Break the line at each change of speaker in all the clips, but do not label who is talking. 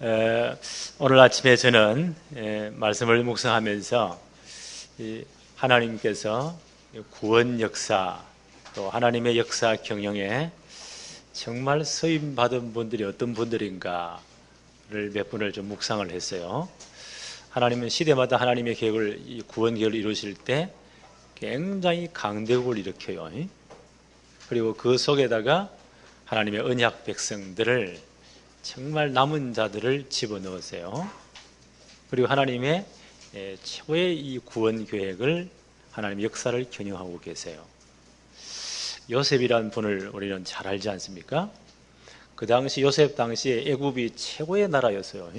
에, 오늘 아침에 저는 말씀을 묵상하면서 하나님께서 구원 역사 또 하나님의 역사 경영에 정말 쓰임 받은 분들이 어떤 분들인가를 몇 분을 좀 묵상을 했어요. 하나님은 시대마다 하나님의 계획을 구원 계획을 이루실 때 굉장히 강대국을 일으켜요. 그리고 그 속에다가 하나님의 언약 백성들을 정말 남은 자들을 집어넣으세요. 그리고 하나님의 최고의 이 구원 계획을 하나님의 역사를 경영하고 계세요. 요셉이라는 분을 우리는 잘 알지 않습니까? 그 당시 요셉 당시에 애굽이 최고의 나라였어요.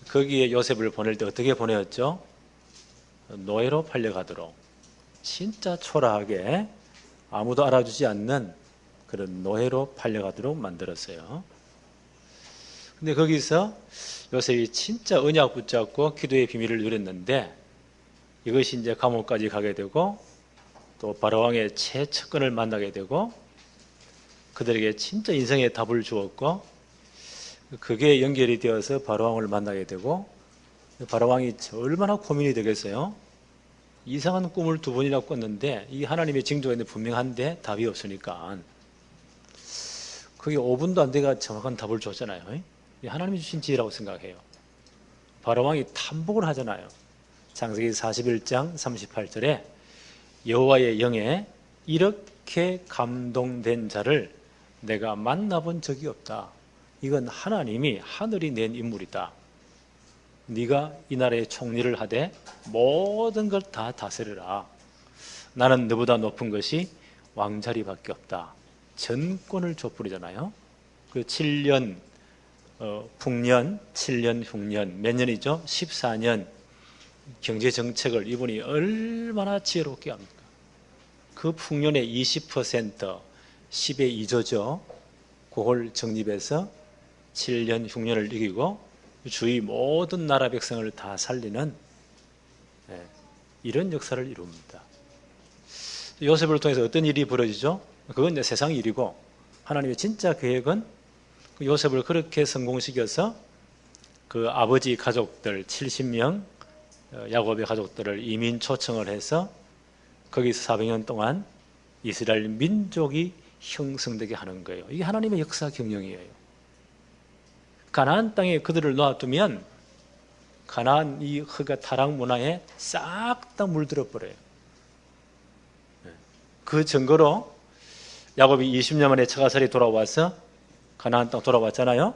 거기에 요셉을 보낼 때 어떻게 보내었죠? 노예로 팔려가도록 진짜 초라하게 아무도 알아주지 않는 그런 노예로 팔려가도록 만들었어요. 근데 거기서 요셉이 진짜 언약 붙잡고 기도의 비밀을 누렸는데 이것이 이제 감옥까지 가게 되고 또 바로왕의 최측근을 만나게 되고 그들에게 진짜 인생의 답을 주었고 그게 연결이 되어서 바로왕을 만나게 되고 바로왕이 얼마나 고민이 되겠어요? 이상한 꿈을 2번이나 꿨는데 이 하나님의 징조가 있는데 분명한데 답이 없으니까 그게 5분도 안 돼가 정확한 답을 줬잖아요. 하나님이 주신 지혜라고 생각해요. 바로왕이 탐복을 하잖아요. 창세기 41장 38절에 여호와의 영에 이렇게 감동된 자를 내가 만나본 적이 없다. 이건 하나님이 하늘이 낸 인물이다. 네가 이 나라의 총리를 하되 모든 걸 다 다스려라. 나는 너보다 높은 것이 왕자리밖에 없다. 전권을 줘버리잖아요. 그 7년 풍년, 7년 흉년 몇 년이죠? 14년 경제정책을 이분이 얼마나 지혜롭게 합니까? 그 풍년의 20% 10의 2조죠. 그걸 정립해서 7년 흉년을 이기고 주위 모든 나라 백성을 다 살리는 이런 역사를 이룹니다. 요셉을 통해서 어떤 일이 벌어지죠? 그건 이제 세상 일이고 하나님의 진짜 계획은 요셉을 그렇게 성공시켜서 그 아버지 가족들 70명 야곱의 가족들을 이민 초청을 해서 거기서 400년 동안 이스라엘 민족이 형성되게 하는 거예요. 이게 하나님의 역사 경영이에요. 가나안 땅에 그들을 놔두면 가나안 이 흑의 타락 문화에 싹 다 물들어 버려요. 그 증거로 야곱이 20년 만에 처가살이 돌아와서 가나안 땅 돌아왔잖아요.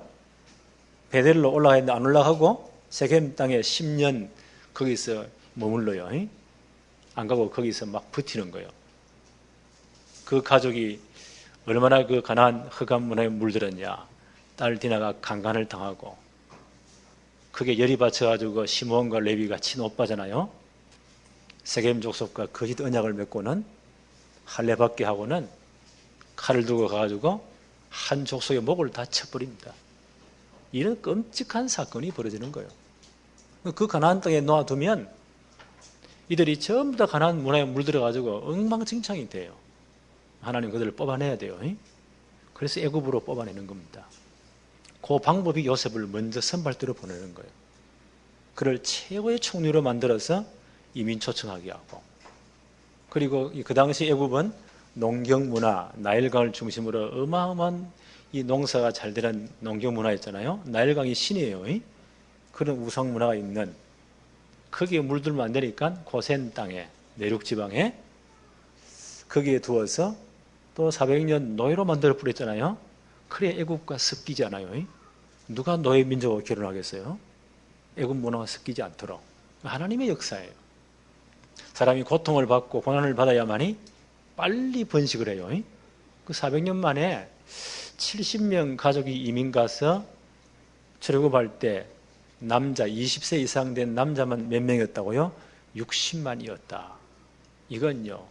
베델로 올라가는데 안 올라가고 세겜 땅에 10년 거기서 머물러요. 안 가고 거기서 막 버티는 거예요. 그 가족이 얼마나 그 가나안 흑암 문화에 물들었냐. 딸 디나가 강간을 당하고 그게 열이 받쳐가지고 시므온과 레위가 친오빠잖아요. 세겜 족속과 거짓 언약을 맺고는 할례받게 하고는 칼을 들고 가가지고 한 족속의 목을 다 쳐버립니다. 이런 끔찍한 사건이 벌어지는 거예요. 그 가나안 땅에 놓아두면 이들이 전부 다 가나안 문화에 물들어가지고 엉망진창이 돼요. 하나님 그들을 뽑아내야 돼요. 그래서 애굽으로 뽑아내는 겁니다. 그 방법이 요셉을 먼저 선발대로 보내는 거예요. 그를 최고의 총리로 만들어서 이민 초청하게 하고 그리고 그 당시 애굽은 농경 문화, 나일강을 중심으로 어마어마한 이 농사가 잘 되는 농경 문화였잖아요. 나일강이 신이에요. 그런 우상 문화가 있는 거기에 물들면 안 되니까 고센 땅에 내륙 지방에 거기에 두어서 또 400년 노예로 만들어 버렸잖아요. 그래 애굽과 섞이지 않아요. 누가 노예 민족과 결혼하겠어요? 애굽 문화가 섞이지 않도록 하나님의 역사예요. 사람이 고통을 받고 고난을 받아야만이 빨리 번식을 해요. 그 400년 만에 70명 가족이 이민 가서 출애굽할 때 남자 20세 이상 된 남자만 몇 명이었다고요? 60만이었다. 이건요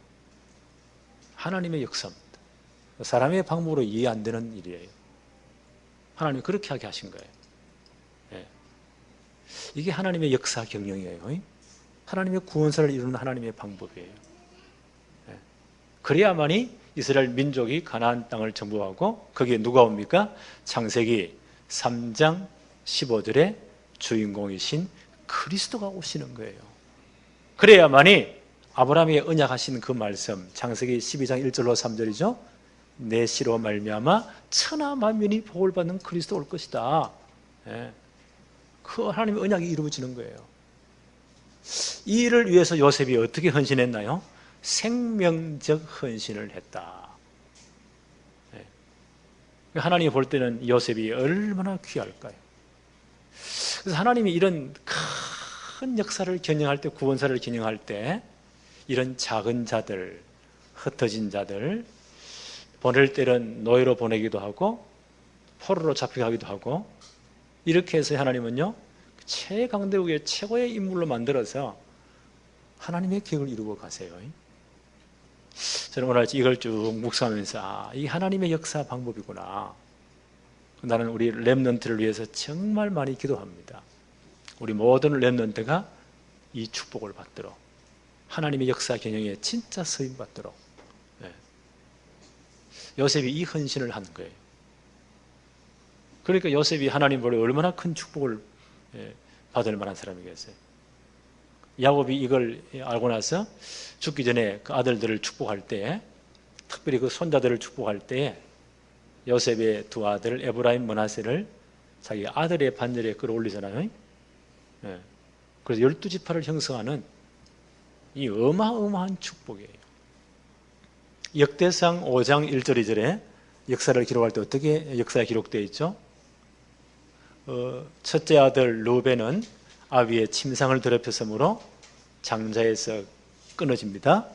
하나님의 역사입니다. 사람의 방법으로 이해 안 되는 일이에요. 하나님이 그렇게 하게 하신 거예요. 이게 하나님의 역사 경영이에요. 하나님의 구원사를 이루는 하나님의 방법이에요. 그래야만이 이스라엘 민족이 가나안 땅을 정복하고 거기에 누가 옵니까? 창세기 3장 15절에 주인공이신 그리스도가 오시는 거예요. 그래야만이 아브라함에게 언약하신 그 말씀, 창세기 12장 1절로 3절이죠. 내 씨로 말미암아 천하 만민이 복을 받는 그리스도 올 것이다. 예. 그 하나님의 언약이 이루어지는 거예요. 이 일을 위해서 요셉이 어떻게 헌신했나요? 생명적 헌신을 했다. 예. 하나님이 볼 때는 요셉이 얼마나 귀할까요? 그래서 하나님이 이런 큰 역사를 겨냥할 때, 구원사를 겨냥할 때 이런 작은 자들, 흩어진 자들 보낼 때는 노예로 보내기도 하고 포로로 잡혀가기도 하고, 이렇게 해서 하나님은요 최강대국의 최고의 인물로 만들어서 하나님의 계획을 이루고 가세요. 저는 오늘 이걸 쭉 묵상하면서 이 하나님의 역사 방법이구나. 나는 우리 렘넌트를 위해서 정말 많이 기도합니다. 우리 모든 렘넌트가 이 축복을 받도록, 하나님의 역사 경영에 진짜 쓰임 받도록. 네. 요셉이 이 헌신을 한 거예요. 그러니까 요셉이 하나님 보러 얼마나 큰 축복을 받을 만한 사람이겠어요. 야곱이 이걸 알고 나서 죽기 전에 그 아들들을 축복할 때, 특별히 그 손자들을 축복할 때 요셉의 두 아들 에브라임, 므낫세를 자기 아들의 반열에 끌어올리잖아요. 그래서 12지파를 형성하는 이 어마어마한 축복이에요. 역대상 5장 1절 2절에 역사를 기록할 때 어떻게 역사가 기록되어 있죠? 첫째 아들 루벤은 아비의 침상을 더럽혔으므로 장자에서 끊어집니다.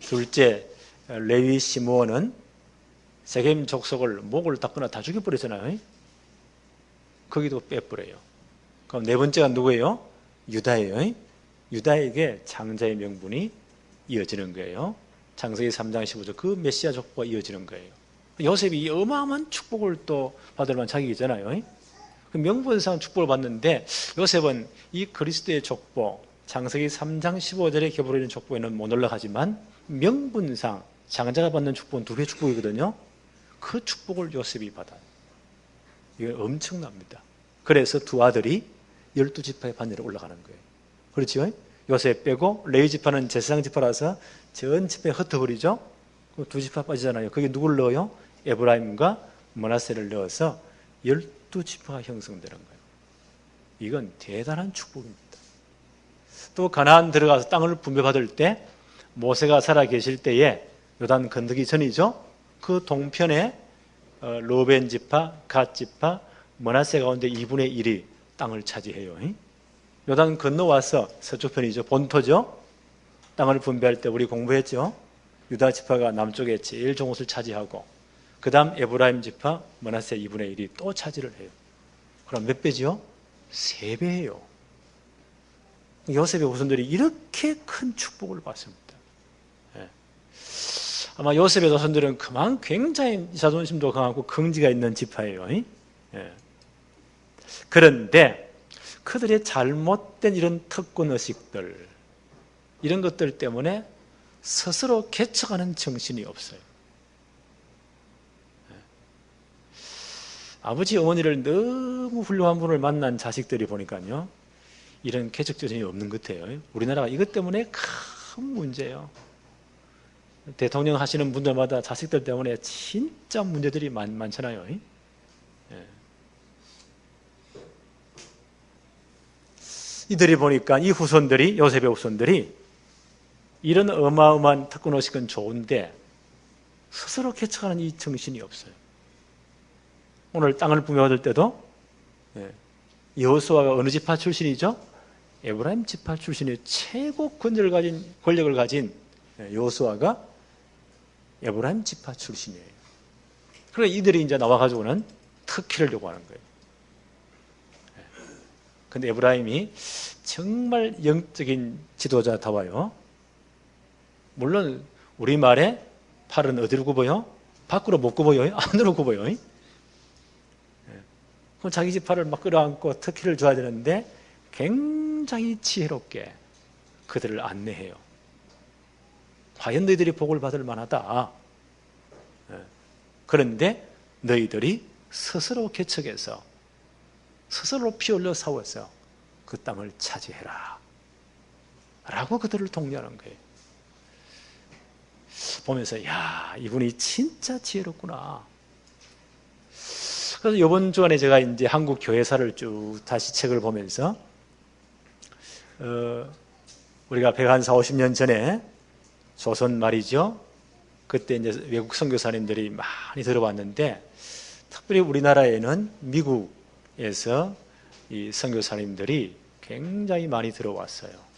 둘째 레위 시므온은 세겜 족속을 목을 닦거나 다 죽여버리잖아요. 거기도 빼버려요. 그럼 네 번째가 누구예요? 유다예요. 유다에게 장자의 명분이 이어지는 거예요. 창세기 3장 15절 그 메시아 족보가 이어지는 거예요. 요셉이 이 어마어마한 축복을 또 받을 만한 자격이잖아요. 그 명분상 축복을 받는데 요셉은 이 그리스도의 족보, 창세기 3장 15절에 겹어있는 족보에는 못 올라가지만 명분상 장자가 받는 축복은 두 배의 축복이거든요. 그 축복을 요셉이 받아요. 이건 엄청납니다. 그래서 두 아들이 12지파의 반열에 올라가는 거예요. 그렇죠? 요셉 빼고 레위 지파는 제사장 지파라서 전 지파에 흩어버리죠. 두 지파 빠지잖아요. 거기에 누굴 넣어요? 에브라임과 므낫세를 넣어서 12지파가 형성되는 거예요. 이건 대단한 축복입니다. 또 가나안 들어가서 땅을 분배받을 때 모세가 살아 계실 때에 요단 건너기 전이죠. 그 동편에 르벤 지파, 갓 지파, 므낫세 가운데 2분의 1이 땅을 차지해요. 요단 건너와서 서쪽편이죠. 본토죠. 땅을 분배할 때 우리 공부했죠. 유다 지파가 남쪽에 제일 좋은 곳을 차지하고 그 다음 에브라임 지파, 므낫세 2분의 1이 또 차지를 해요. 그럼 몇 배지요? 3배예요. 요셉의 후손들이 이렇게 큰 축복을 받습니다. 아마 요셉의 자손들은 그만 굉장히 자존심도 강하고 긍지가 있는 지파예요. 그런데 그들의 잘못된 이런 특권의식들, 이런 것들 때문에 스스로 개척하는 정신이 없어요. 아버지 어머니를 너무 훌륭한 분을 만난 자식들이 보니까요, 이런 개척 정신이 없는 것 같아요. 우리나라가 이것 때문에 큰 문제예요. 대통령 하시는 분들마다 자식들 때문에 진짜 문제들이 많잖아요. 이들이 보니까 이 후손들이, 요셉의 후손들이 이런 어마어마한 특권의식은 좋은데 스스로 개척하는 이 정신이 없어요. 오늘 땅을 분배받을 때도 여호수아가 어느 지파 출신이죠? 에브라임 지파 출신의 최고 권력을 가진 여호수아가 에브라임 지파 출신이에요. 그러니까 이들이 이제 나와가지고는 터키를 요구하는 거예요. 근데 에브라임이 정말 영적인 지도자다워요. 물론 우리말에 팔은 어디로 굽어요? 밖으로 못 굽어요? 안으로 굽어요. 그럼 자기 지파를 막 끌어안고 터키를 줘야 되는데 굉장히 지혜롭게 그들을 안내해요. 과연 너희들이 복을 받을 만하다. 그런데 너희들이 스스로 개척해서 스스로 피 흘려 싸워서 그 땅을 차지해라 라고 그들을 독려하는 거예요. 보면서 야, 이분이 진짜 지혜롭구나. 그래서 이번 주간에 제가 이제 한국 교회사를 쭉 다시 책을 보면서 우리가 140-50년 전에 조선 말이죠. 그때 이제 외국 선교사님들이 많이 들어왔는데 특별히 우리나라에는 미국에서 이 선교사님들이 굉장히 많이 들어왔어요.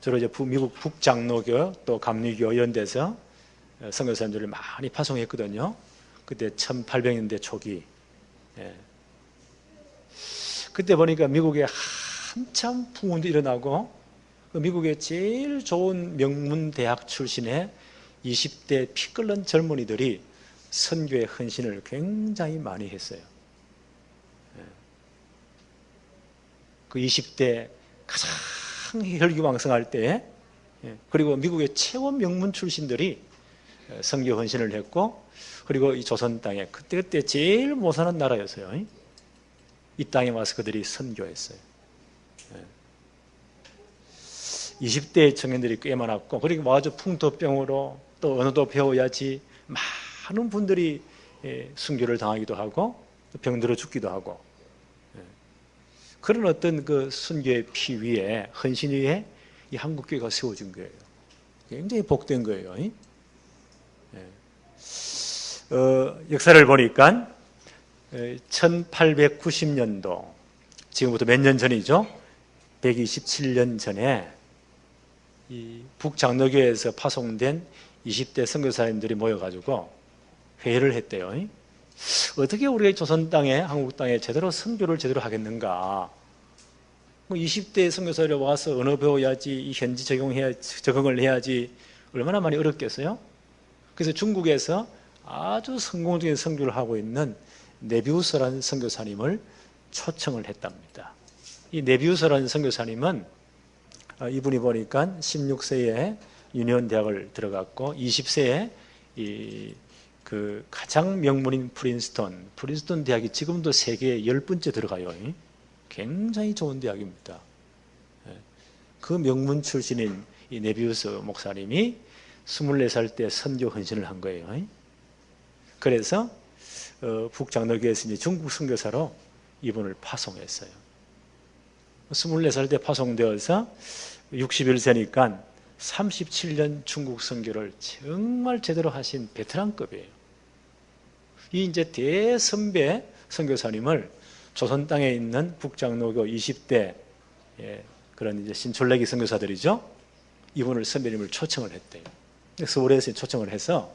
주로 이제 미국 북장로교 또 감리교 이런 데서 선교사님들을 많이 파송했거든요. 그때 1800년대 초기. 그때 보니까 미국에 한참 풍운도 일어나고 미국의 제일 좋은 명문 대학 출신의 20대 피 끓는 젊은이들이 선교의 헌신을 굉장히 많이 했어요. 그 20대 가장 혈기왕성할 때, 그리고 미국의 최고 명문 출신들이 선교 헌신을 했고, 그리고 이 조선 땅에 그때 제일 못 사는 나라였어요. 이 땅에 와서 그들이 선교했어요. 20대 청년들이 꽤 많았고, 그리고 와서 풍토병으로 또 언어도 배워야지 많은 분들이 순교를 당하기도 하고 병들어 죽기도 하고, 그런 어떤 그 순교의 피 위에, 헌신 위에 이 한국교회가 세워진 거예요. 굉장히 복된 거예요. 역사를 보니까 1890년도, 지금부터 몇 년 전이죠? 127년 전에 이 북장로교에서 파송된 20대 선교사님들이 모여가지고 회의를 했대요. 어떻게 우리가 조선 땅에, 한국 땅에 제대로 선교를 제대로 하겠는가? 20대 선교사들이 와서 언어 배워야지, 현지 적응을 해야지 얼마나 많이 어렵겠어요? 그래서 중국에서 아주 성공적인 선교를 하고 있는 네비우스라는 선교사님을 초청을 했답니다. 이 네비우스라는 선교사님은 이분이 보니까 16세에 유니온 대학을 들어갔고 20세에 그 가장 명문인 프린스턴 대학이 지금도 세계에 10번째 들어가요. 굉장히 좋은 대학입니다. 그 명문 출신인 이 네비우스 목사님이 24살 때 선교 헌신을 한 거예요. 그래서 북장로교에서 이제 중국 선교사로 이분을 파송했어요. 24살 때 파송되어서 61세니까 37년 중국 선교를 정말 제대로 하신 베테랑급이에요. 이 이제 대선배 선교사님을 조선 땅에 있는 북장로교 20대 그런 이제 신철내기 선교사들이죠. 이분을 선배님을 초청을 했대요. 서울에서 초청을 해서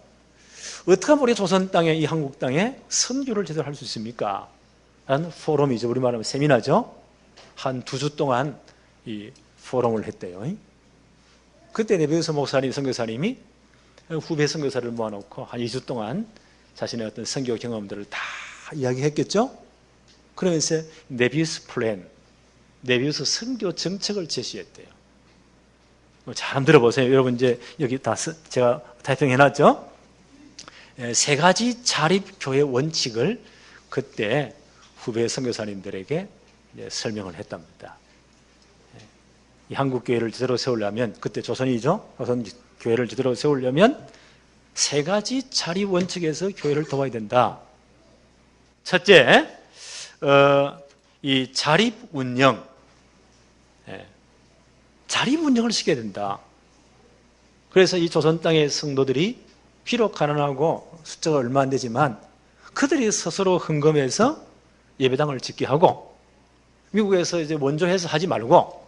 어떻게 하면 우리 조선 땅에, 이 한국 땅에 선교를 제대로 할 수 있습니까? 라는 포럼이죠. 우리 말하면 세미나죠. 한 2주 동안 이 포럼을 했대요. 그때 네비우스 목사님, 선교사님이 후배 선교사를 모아놓고 한 2주 동안 자신의 어떤 선교 경험들을 다 이야기했겠죠. 그러면서 네비우스 플랜, 네비우스 선교 정책을 제시했대요. 잘 들어보세요. 여러분 이제 여기 다 제가 타이핑해놨죠. 3가지 자립교회 원칙을 그때 후배 선교사님들에게 설명을 했답니다. 이 한국교회를 제대로 세우려면, 그때 조선이죠. 조선 교회를 제대로 세우려면 3가지 자립 원칙에서 교회를 도와야 된다. 첫째, 이 자립 운영, 자립 운영을 시켜야 된다. 그래서 이 조선 땅의 성도들이 비록 가난하고 숫자가 얼마 안 되지만 그들이 스스로 헌금해서 예배당을 짓게 하고, 미국에서 이제 원조해서 하지 말고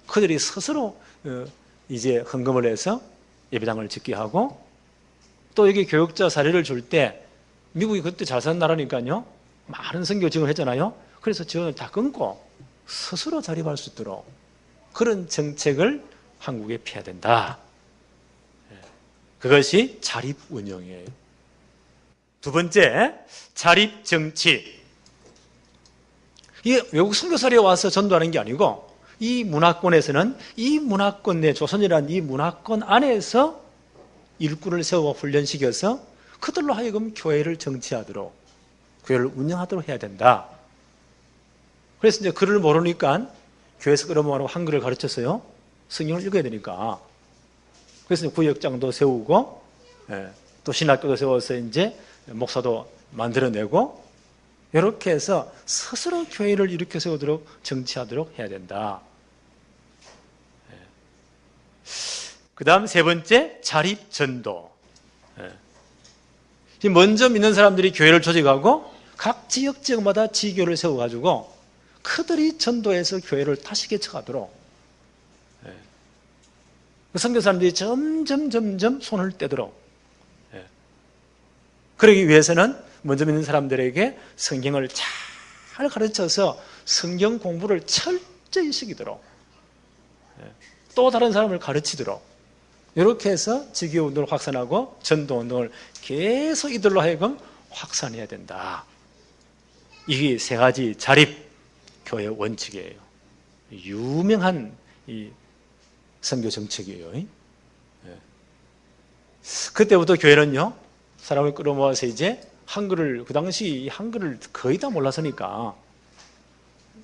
그들이 스스로 이제 헌금을 해서 예배당을 짓게 하고, 또 여기 교육자 사례를 줄 때, 미국이 그때 잘 사는 나라니까요, 많은 선교 지원을 했잖아요. 그래서 지원을 다 끊고 스스로 자립할 수 있도록 그런 정책을 한국에 펴야 된다. 그것이 자립 운영이에요. 두 번째, 자립 정치. 이게 외국 선교사에 와서 전도하는 게 아니고, 이 문화권에서는 이 문화권 내, 조선이라는 이 문화권 안에서 일꾼을 세워 훈련시켜서 그들로 하여금 교회를 정치하도록, 교회를 운영하도록 해야 된다. 그래서 이제 글을 모르니까 교회에서 끌어모아놓고 한글을 가르쳤어요. 성경을 읽어야 되니까. 그래서 구역장도 세우고, 또 신학교도 세워서 이제 목사도 만들어내고, 이렇게 해서 스스로 교회를 일으켜 세우도록 정치하도록 해야 된다. 그 다음 세 번째, 자립전도. 먼저 믿는 사람들이 교회를 조직하고 각 지역마다 지교를 세워가지고 그들이 전도해서 교회를 다시 개척하도록, 선교사님들이 점점 손을 떼도록, 그러기 위해서는 먼저 믿는 사람들에게 성경을 잘 가르쳐서 성경 공부를 철저히 시키도록, 또 다른 사람을 가르치도록, 이렇게 해서 지교운동을 확산하고 전도운동을 계속 이들로 하여금 확산해야 된다. 이게 세 가지 자립교회 원칙이에요. 유명한 이 선교 정책이에요. 그때부터 교회는요, 사람을 끌어모아서 이제 한글을, 그 당시 한글을 거의 다 몰라서니까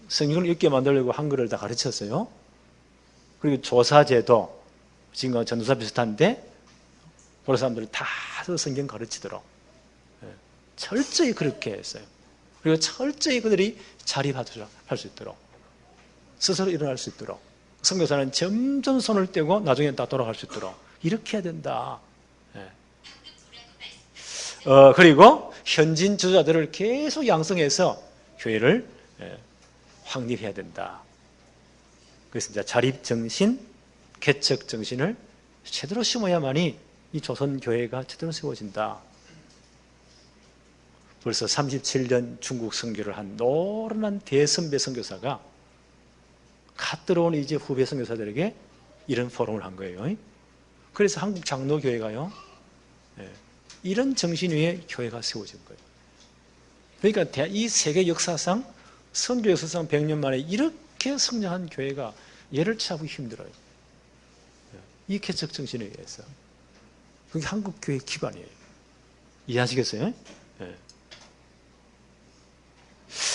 성경을 읽게 만들려고 한글을 다 가르쳤어요. 그리고 조사제도, 지금과 전도사 비슷한데 보라 사람들을 다 성경 가르치도록 철저히 그렇게 했어요. 그리고 철저히 그들이 자립할 수 있도록, 스스로 일어날 수 있도록, 선교사는 점점 손을 떼고 나중에 다 돌아갈 수 있도록 이렇게 해야 된다. 그리고 현진 지도자들을 계속 양성해서 교회를 확립해야 된다. 그래서 이제 자립정신, 개척정신을 제대로 심어야만이 이 조선교회가 제대로 세워진다. 벌써 37년 중국 선교를 한 노련한 대선배 선교사가 갓 들어온 이제 후배 선교사들에게 이런 포럼을 한 거예요. 그래서 한국 장로교회가요, 이런 정신 위에 교회가 세워진 거예요. 그러니까 이 세계 역사상, 선교 역사상 100년 만에 이렇게 성장한 교회가 얘를 찾기 힘들어요. 이 개척 정신에 의해서. 그게 한국 교회 기반이에요. 이해하시겠어요?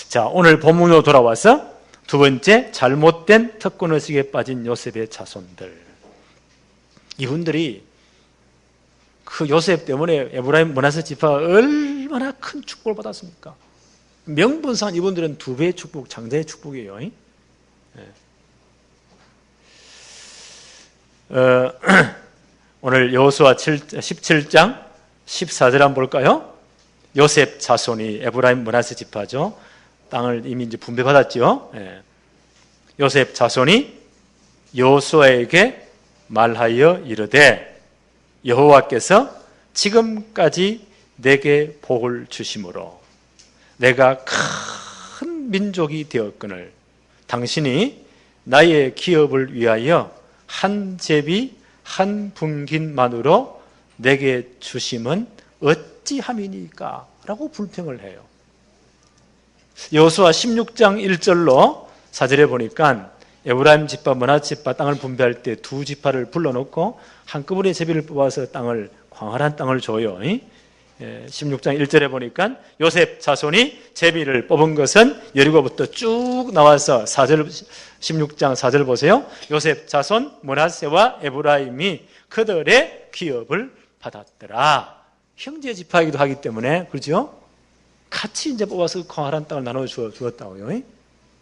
자, 오늘 본문으로 돌아와서 두 번째, 잘못된 특권의식에 빠진 요셉의 자손들. 이분들이 그 요셉 때문에 에브라임 므낫세 지파가 얼마나 큰 축복을 받았습니까? 명분상 이분들은 두 배의 축복, 장자의 축복이에요. 오늘 여호수아 17장 14절 한번 볼까요? 요셉 자손이 에브라임 므낫세 지파죠. 땅을 이미 이제 분배받았죠. 요셉 자손이 여호수아에게 말하여 이르되 여호와께서 지금까지 내게 복을 주심으로 내가 큰 민족이 되었거늘 당신이 나의 기업을 위하여 한 제비 한 분긴만으로 내게 주심은 어찌함이니까? 라고 불평을 해요. 여호수아 16장 1절로 4절에 보니까 에브라임 지파, 므낫세 지파 땅을 분배할 때 두 지파를 불러놓고 한꺼번에 제비를 뽑아서 땅을, 광활한 땅을 줘요. 16장 1절에 보니까 요셉 자손이 제비를 뽑은 것은 여리고부터 쭉 나와서 16장 4절 보세요. 요셉 자손 므낫세와 에브라임이 그들의 기업을 받았더라. 형제 지파이기도 하기 때문에, 그렇죠? 같이 이제 뽑아서 광활한 땅을 나눠 주었다고요.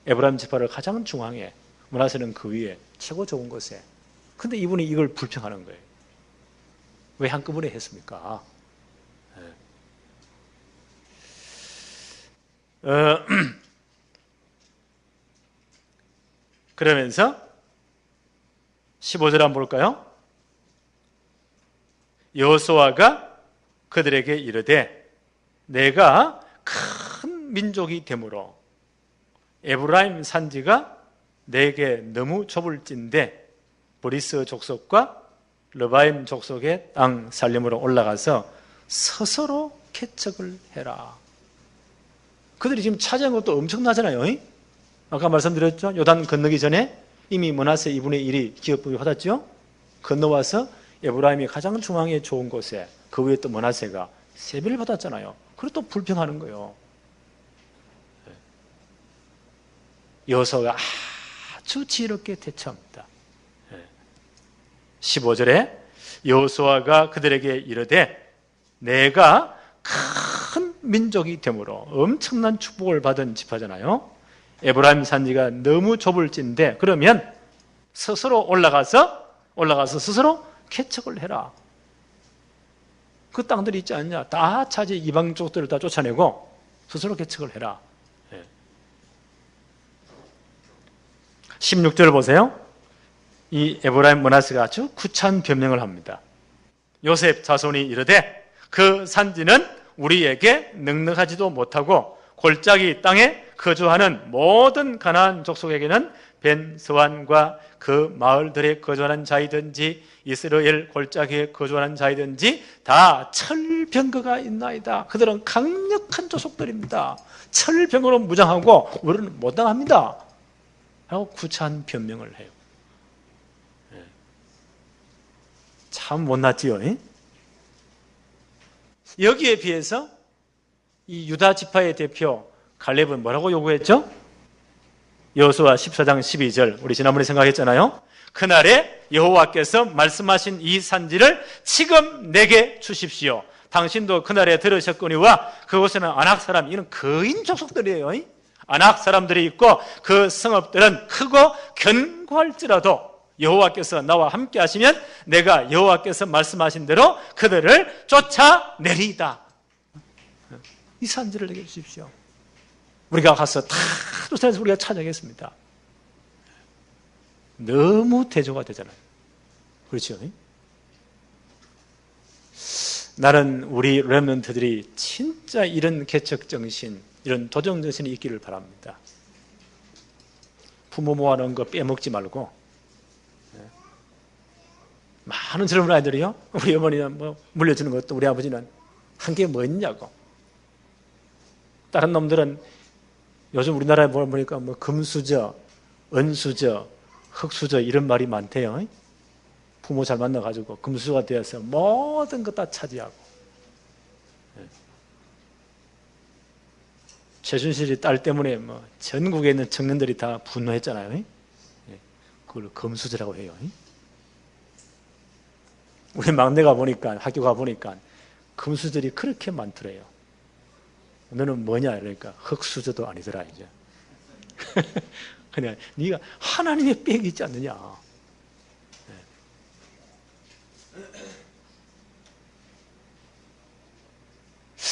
에브라임 지파를 가장 중앙에, 므낫세는 그 위에 최고 좋은 곳에. 근데 이분이 이걸 불평하는 거예요. 왜 한꺼번에 했습니까? 그러면서 15절 한번 볼까요? 여호수아가 그들에게 이르되 내가 큰 민족이 되므로 에브라임 산지가 내게 너무 좁을진데 브리스 족속과 르바임 족속의 땅 살림으로 올라가서 스스로 개척을 해라. 그들이 지금 차지한 것도 엄청나잖아요. 아까 말씀드렸죠. 요단 건너기 전에 이미 므낫세 2분의 1이 기업부를 받았죠. 건너와서 에브라임이 가장 중앙에 좋은 곳에, 그 위에 또 므낫세가 세배를 받았잖아요. 그리고 또 불평하는 거예요. 여호수아가 아주 지혜롭게 대처합니다. 15절에 여호수아가 그들에게 이르되 내가 큰 민족이 되므로 엄청난 축복을 받은 집하잖아요. 에브라임 산지가 너무 좁을진데 그러면 스스로 올라가서 스스로 개척을 해라. 그 땅들이 있지 않냐? 다 차지 이방 족들을 다 쫓아내고 스스로 개척을 해라. 16절 보세요. 이 에브라임 므낫세가 아주 구차한 변명을 합니다. 요셉 자손이 이르되 그 산지는 우리에게 넉넉하지도 못하고 골짜기 땅에 거주하는 모든 가나안 족속에게는 벤스완과 그 마을들에 거주하는 자이든지 이스라엘 골짜기에 거주하는 자이든지 다 철병거가 있나이다. 그들은 강력한 족속들입니다. 철병거로 무장하고 우리는 못 당합니다. 하고 구차한 변명을 해요. 참 못났지요. 여기에 비해서 이 유다 지파의 대표 갈렙은 뭐라고 요구했죠? 여호수아 14장 12절 우리 지난번에 생각했잖아요. 그날에 여호와께서 말씀하신 이 산지를 지금 내게 주십시오. 당신도 그날에 들으셨거니와 그곳에는 아낙 사람, 이는 거인 족속들이에요. 아낙 사람들이 있고 그 성읍들은 크고 견고할지라도 여호와께서 나와 함께 하시면 내가 여호와께서 말씀하신 대로 그들을 쫓아내리이다. 이 산지를 내게 주십시오. 우리가 가서 다 쫓아내서 우리가 찾아가겠습니다. 너무 대조가 되잖아요. 그렇죠? 나는 우리 렘넌트들이 진짜 이런 개척정신, 이런 도전정신이 있기를 바랍니다. 부모 모아놓은 거 빼먹지 말고, 많은 젊은 아이들이요, 우리 어머니는 뭐 물려주는 것도 우리 아버지는 한 게 뭐 있냐고. 다른 놈들은 요즘 우리나라에 보니까 뭐 금수저, 은수저, 흑수저 이런 말이 많대요. 부모 잘 만나가지고 금수저가 되어서 모든 것 다 차지하고. 최순실이 딸 때문에 뭐 전국에 있는 청년들이 다 분노했잖아요. 그걸 금수저라고 해요. 우리 막내가 보니까, 학교 가 보니까 금수저들이 그렇게 많더래요. 너는 뭐냐? 그러니까 흑수저도 아니더라 이제. 그냥 네가 하나님의 빽이 있지 않느냐.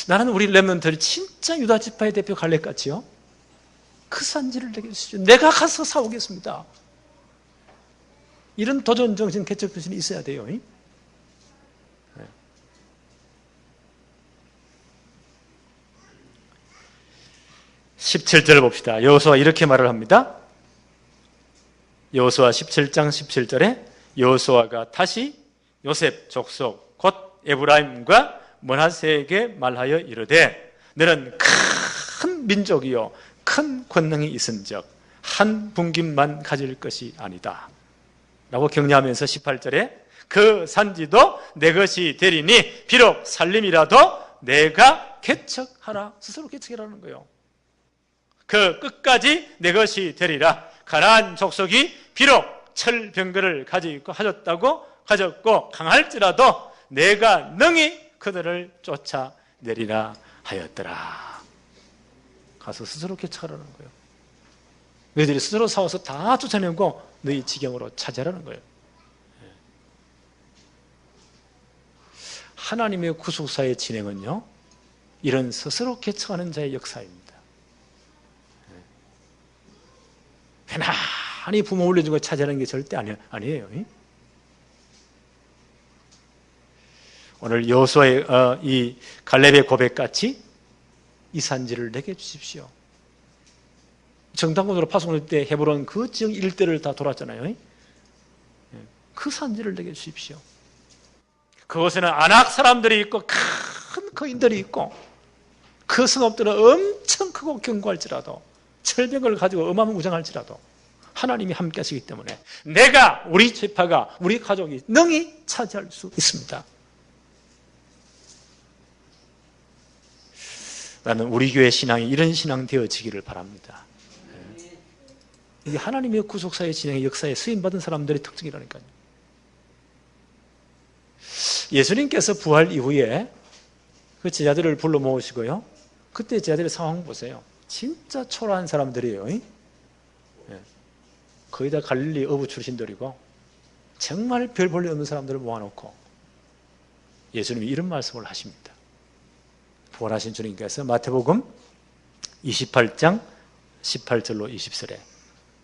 나는 우리 렘넌트들이 진짜 유다 지파의 대표 갈렙같이요, 그 산지를 내게 주십시오. 내가 가서 사오겠습니다. 이런 도전정신, 개척정신이 있어야 돼요. 17절 봅시다. 여호수아 이렇게 말을 합니다. 여호수아 17장 17절에 여호수아가 다시 요셉 족속 곧 에브라임과 므낫세에게 말하여 이르되 너는 큰 민족이요 큰 권능이 있은즉 한 분깃만 가질 것이 아니다 라고 격려하면서 18절에 그 산지도 내 것이 되리니 비록 살림이라도 내가 개척하라. 스스로 개척이라는 거예요. 그 끝까지 내 것이 되리라. 가나안 족속이 비록 철병거를 가지고 가졌고 강할지라도 내가 능히 그들을 쫓아내리라 하였더라. 가서 스스로 개척하라는 거예요. 너희들이 스스로 싸워서 다 쫓아내고 너희 지경으로 차지하라는 거예요. 하나님의 구속사의 진행은요, 이런 스스로 개척하는 자의 역사입니다. 편안히 부모 올려준 거 차지하는 게 절대 아니에요. 오늘 여호수아의 이 갈렙의 고백같이 이 산지를 내게 주십시오. 정탐꾼으로 파송될 때 헤브론 그 지역 일대를 다 돌았잖아요. 그 산지를 내게 주십시오. 그곳에는 아낙 사람들이 있고 큰 거인들이 있고 그 성읍들은 엄청 크고 견고할지라도 철벽을 가지고 어마무장할지라도 하나님이 함께 하시기 때문에 내가, 우리 지파가, 우리 가족이 능히 차지할 수 있습니다. 나는 우리 교회 신앙이 이런 신앙 되어지기를 바랍니다. 이게 하나님의 구속사의 진행의 역사에 쓰임받은 사람들의 특징이라니까요. 예수님께서 부활 이후에 그 제자들을 불러 모으시고요. 그때 제자들의 상황 보세요. 진짜 초라한 사람들이에요. 거의 다 갈릴리 어부 출신들이고 정말 별 볼 일 없는 사람들을 모아놓고 예수님이 이런 말씀을 하십니다. 부활하신 주님께서 마태복음 28장 18절로 20절에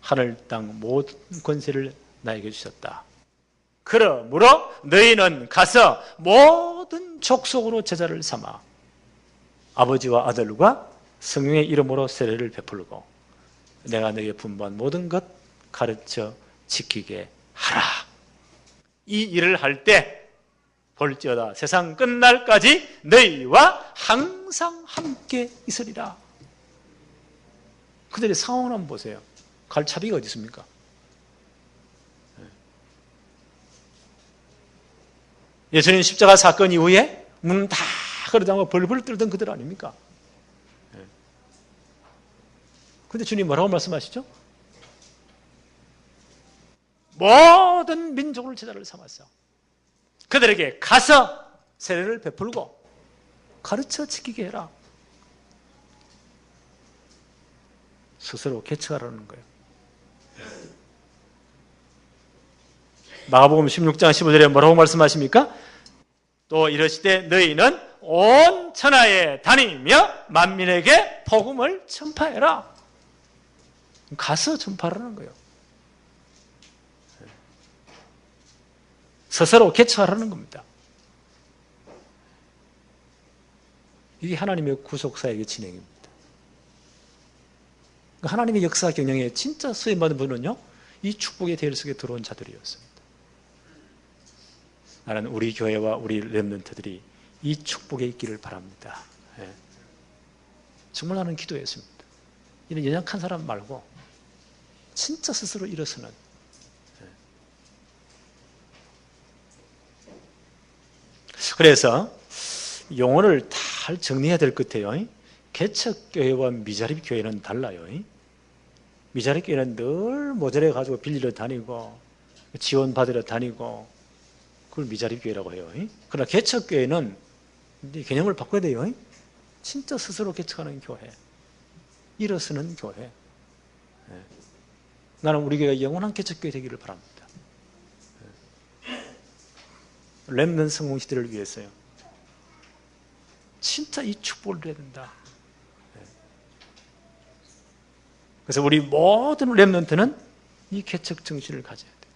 하늘 땅 모든 권세를 나에게 주셨다. 그러므로 너희는 가서 모든 족속으로 제자를 삼아 아버지와 아들과 성령의 이름으로 세례를 베풀고 내가 너희에게 분부한 모든 것 가르쳐 지키게 하라. 이 일을 할 때 볼지어다 세상 끝날까지 너희와 항상 함께 있으리라. 그들의 상황을 한번 보세요. 갈 차비가 어디 있습니까? 예수님 십자가 사건 이후에 문 다 걸어다가 벌벌 떨던 그들 아닙니까? 그런데 주님 뭐라고 말씀하시죠? 모든 민족을 제자를 삼았어. 그들에게 가서 세례를 베풀고 가르쳐 지키게 해라. 스스로 개척하라는 거예요. 마가복음 16장 15절에 뭐라고 말씀하십니까? 또 이르시되 너희는 온 천하에 다니며 만민에게 복음을 전파해라. 가서 전파하라는 거예요. 스스로 개척하라는 겁니다. 이게 하나님의 구속사역의 진행입니다. 하나님의 역사 경영에 진짜 쓰임받은 분은요, 이 축복의 대열 속에 들어온 자들이었습니다. 나는 우리 교회와 우리 렘넌트들이 이 축복에 있기를 바랍니다. 정말 나는 기도했습니다. 이런 연약한 사람 말고 진짜 스스로 일어서는 그래서 용어를 잘 정리해야 될 것 같아요. 개척교회와 미자립교회는 달라요. 미자립교회는 늘 모자래 가지고 빌리러 다니고 지원 받으러 다니고 그걸 미자립교회라고 해요. 그러나 개척교회는 개념을 바꿔야 돼요. 진짜 스스로 개척하는 교회, 일어서는 교회. 나는 우리 교회가 영원한 개척교회 되기를 바랍니다. 렘넌트 성공 시대를 위해서요. 진짜 이 축복을 해야 된다. 그래서 우리 모든 렘넌트는 이 개척 정신을 가져야 돼요.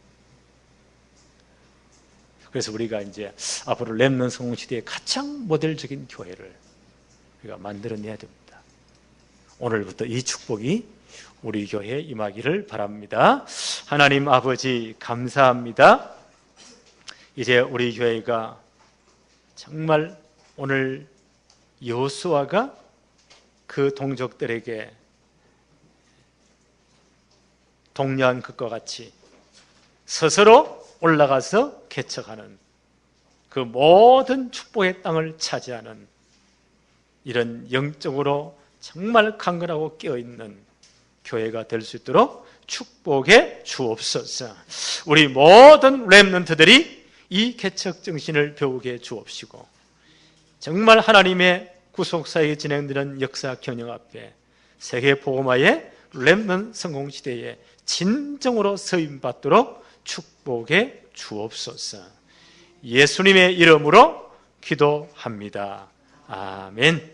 그래서 우리가 이제 앞으로 렘넌트 성공 시대의 가장 모델적인 교회를 우리가 만들어내야 됩니다. 오늘부터 이 축복이 우리 교회에 임하기를 바랍니다. 하나님 아버지 감사합니다. 이제 우리 교회가 정말 오늘 여호수아가 그 동족들에게 독려한 것과 같이 스스로 올라가서 개척하는 그 모든 축복의 땅을 차지하는 이런 영적으로 정말 강건하고 깨어있는 교회가 될 수 있도록 축복해 주옵소서. 우리 모든 렘넌트들이 이 개척 정신을 배우게 주옵시고 정말 하나님의 구속사역이 진행되는 역사 경영 앞에 세계 복음화의 렘넌트 성공 시대에 진정으로 서임받도록 축복해 주옵소서. 예수님의 이름으로 기도합니다. 아멘.